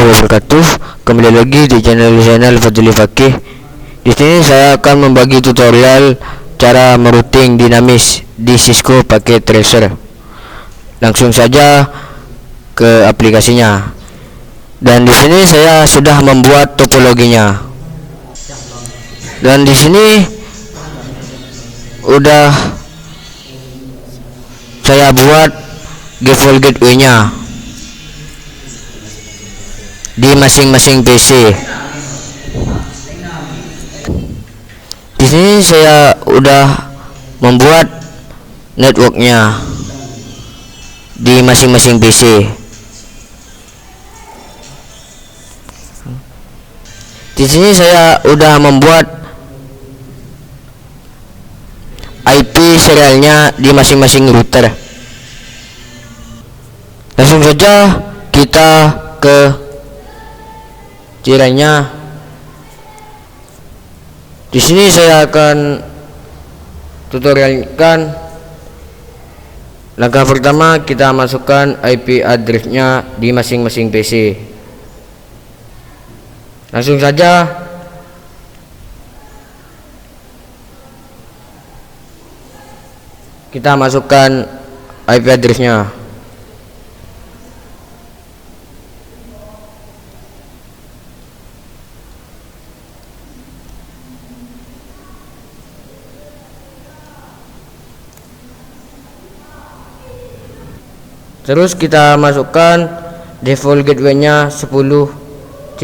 warahmatullahi wabarakatuh. Kembali lagi di channel Fadli Fakih. Di sini saya akan membagi tutorial cara merouting dinamis di Cisco pakai Tracer. Langsung saja ke aplikasinya. Dan di sini saya sudah membuat topologinya. Dan di sini udah saya buat default gateway-nya di masing-masing PC. Di sini saya udah membuat networknya di masing-masing PC. Di sini saya udah membuat IP serialnya di masing-masing router. Langsung saja kita ke caranya. Di sini saya akan tutorialkan. Langkah pertama, kita masukkan IP address-nya di masing-masing PC. Langsung saja kita masukkan IP address-nya. Terus kita masukkan default gateway-nya 10.1.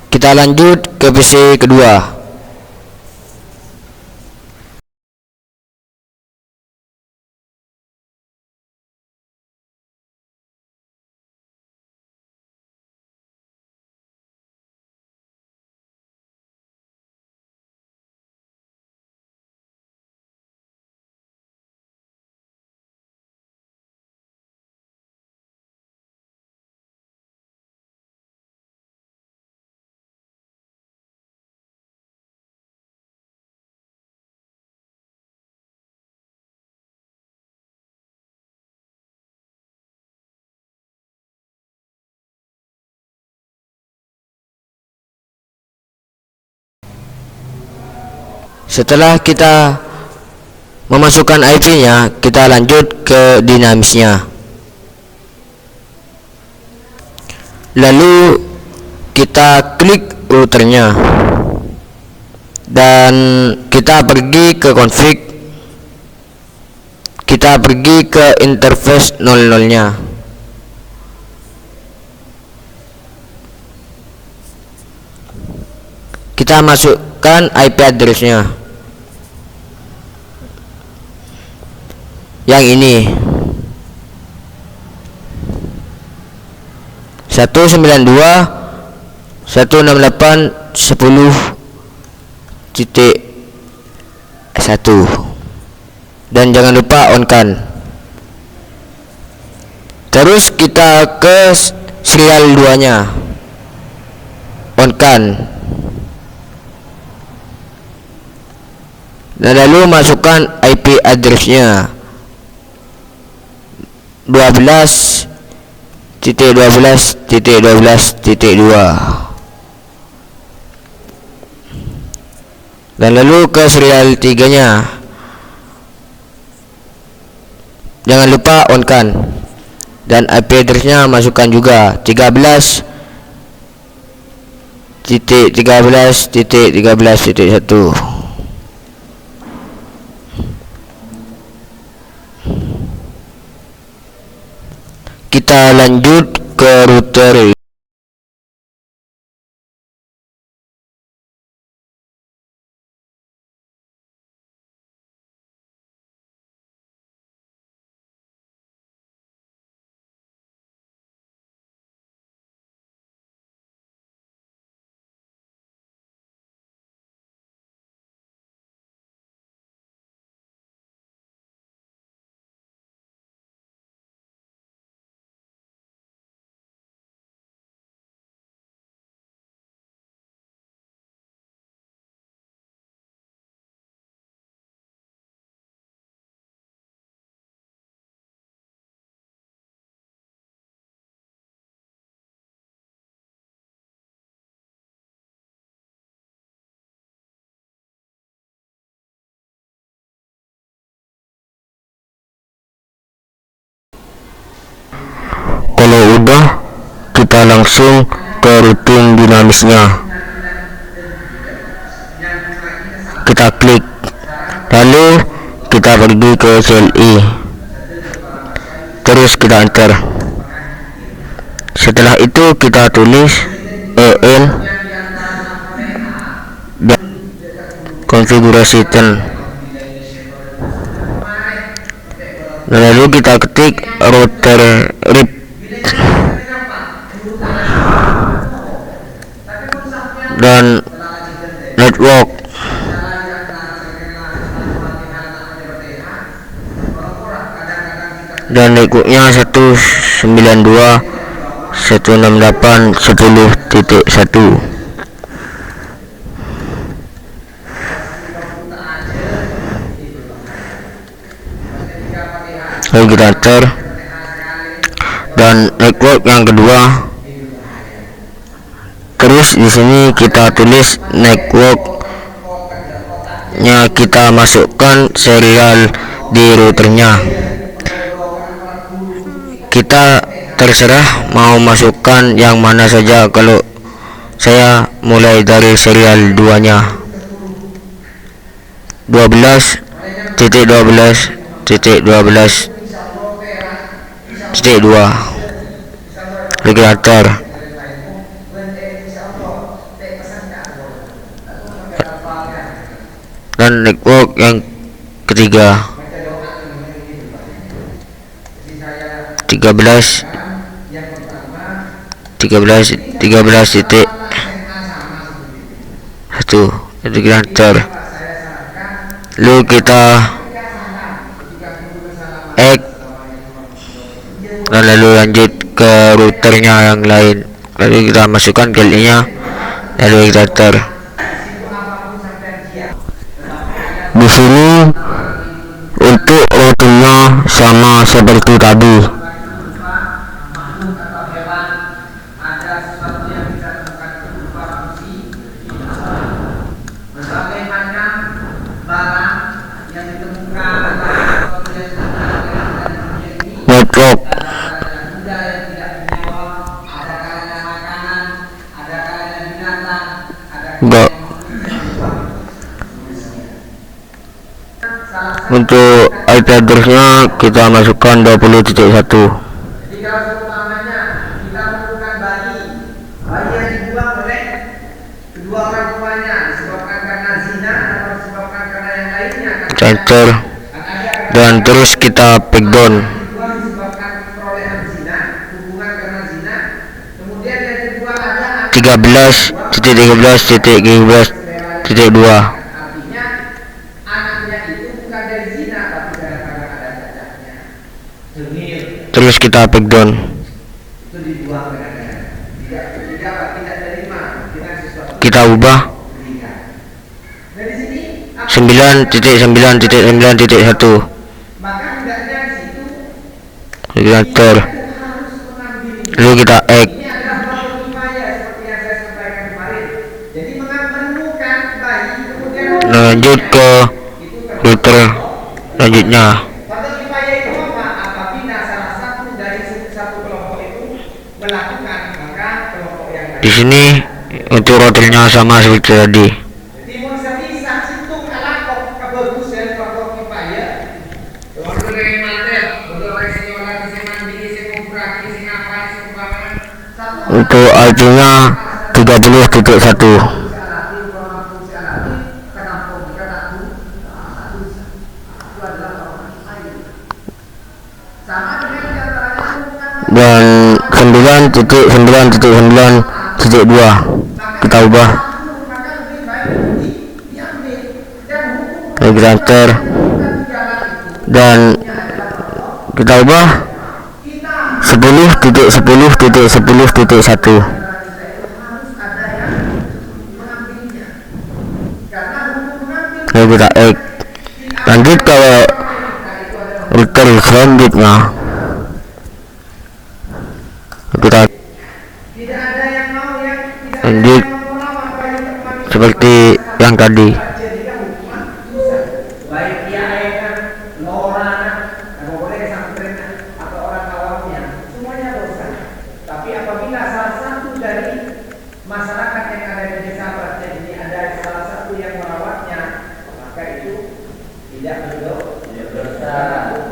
Kita lanjut ke PC kedua. Setelah kita memasukkan IP-nya, kita lanjut ke dinamisnya. Lalu kita klik routernya dan kita pergi ke config. Kita pergi ke interface 00-nya. Kita masukkan IP address-nya yang ini 192.168.10.1 dan jangan lupa on kan. Terus kita ke serial 2 nya, on kan, dan lalu masukkan IP address-nya 12.12.12.2 dan lalu ke serial 3 nya. Jangan lupa on kan, dan IP address-nya masukkan juga 13.13.13.1. Kita lanjut ke router. kita langsung ke routing dinamisnya. Kita klik, lalu kita pergi ke sel I, terus kita enter. Setelah itu kita tulis EN dan konfigurasi turn, lalu kita ketik router RIP dan network. Dan networknya 192.168.10.1. Lalu kita enter. Dan network yang kedua, terus di sini kita tulis networknya, kita masukkan serial di routernya. Kita terserah mau masukkan yang mana saja. Kalau saya mulai dari serial 2 nya, 12.12.12.2 regulator. Dan network yang ketiga 13.1 regulator. Lalu kita add dan lalu lanjut ke routernya yang lain. Lalu kita masukkan kalinya, lalu kita enter. Di sini untuk routernya sama seperti tadi. Network enggak. Untuk IP address-nya kita masukkan 20.1. Enter dan terus kita backdown. Tiga belas titik 13.13.2. Terus kita backdown. Kita ubah 9.9.9.1 regulator. Lalu kita add. Lanjut ke router lanjutnya. Di sini untuk routernya sama seperti tadi. Untuk IP-nya 30.1. Dan 9.9.9.2 kita ubah regulator dan kita ubah 10.10.10.1. Lalu kita add. Lanjut ke router selanjutnya. Kita lanjut seperti yang tadi. masyarakat yang ada di desa Praja ini ada salah satu yang merawatnya, maka itu tidak berdosa.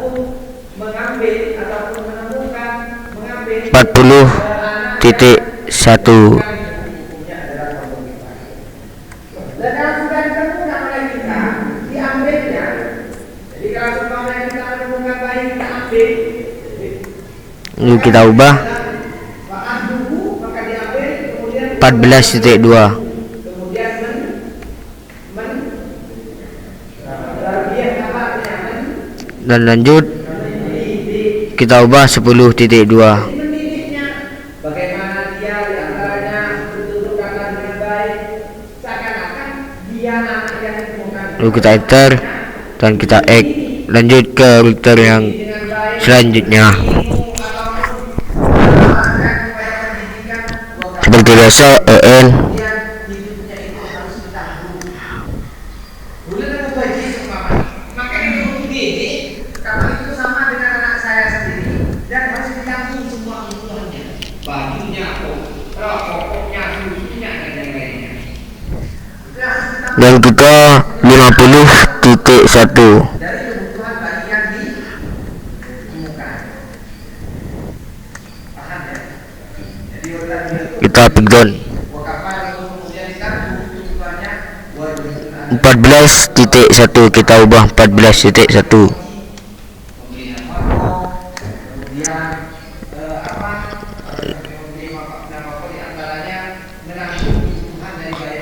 Hukum mengambil ataupun menemukan mengambil 40.1 dan kalau sudah ditemukan oleh kita, diambilnya. Jadi kalau semuanya kita menemukan bayi, kita ambil. Ini kita ubah Maka diambil, kemudian 14.2 kemudian dan lanjut kita ubah 10.2. mendidiknya. Bagaimana dia diantaranya bertuturkanlah dengan baik, seakan-akan dia anak yang ditemukan. Lalu kita enter dan kita X, lanjut ke router yang selanjutnya. Seperti biasa EN dan kita 50.1. Kita breakdown 14.1, kita ubah 14.1.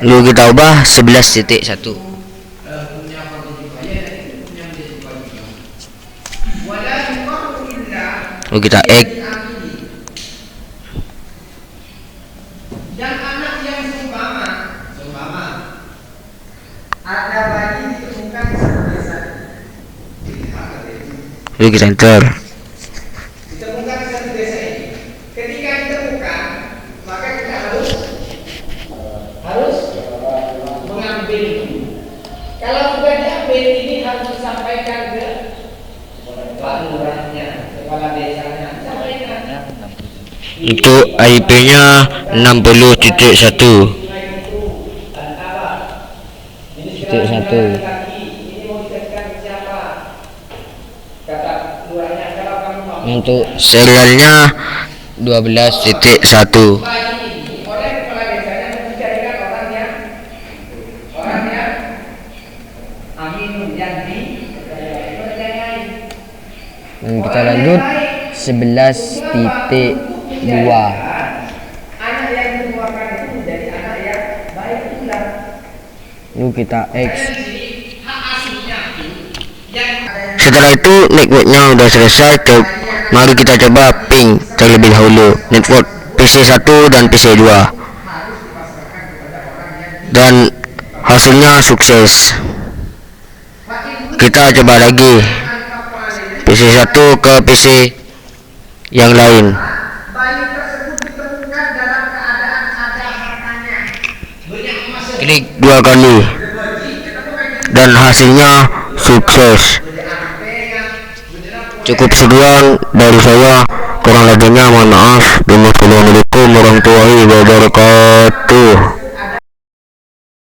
Lalu kita ubah 11.1. Lalu kita X. Dan anak yang seumpama ada bayi ditemukan di satu desa. Lalu kita enter. Ditemukan di satu desa ini. Ketika ditemukan, maka kita harus mengambil. Kalau sudah diambil, ini harus disampaikan ke Pak Lurahnya, kepala desanya. Sampaikan. Itu IP-nya 60.1. Untuk serialnya 12.1. Dan kita lanjut 11.2. Lalu kita X. Setelah itu networknya udah selesai. Mari kita coba ping terlebih dahulu network PC1 dan PC2, dan hasilnya sukses. Kita coba lagi PC1 ke PC yang lain. Klik 2 kali dan hasilnya sukses. Cukup sekian dari saya, kurang lebihnya mohon maaf. Wassalamualaikum warahmatullahi wabarakatuh.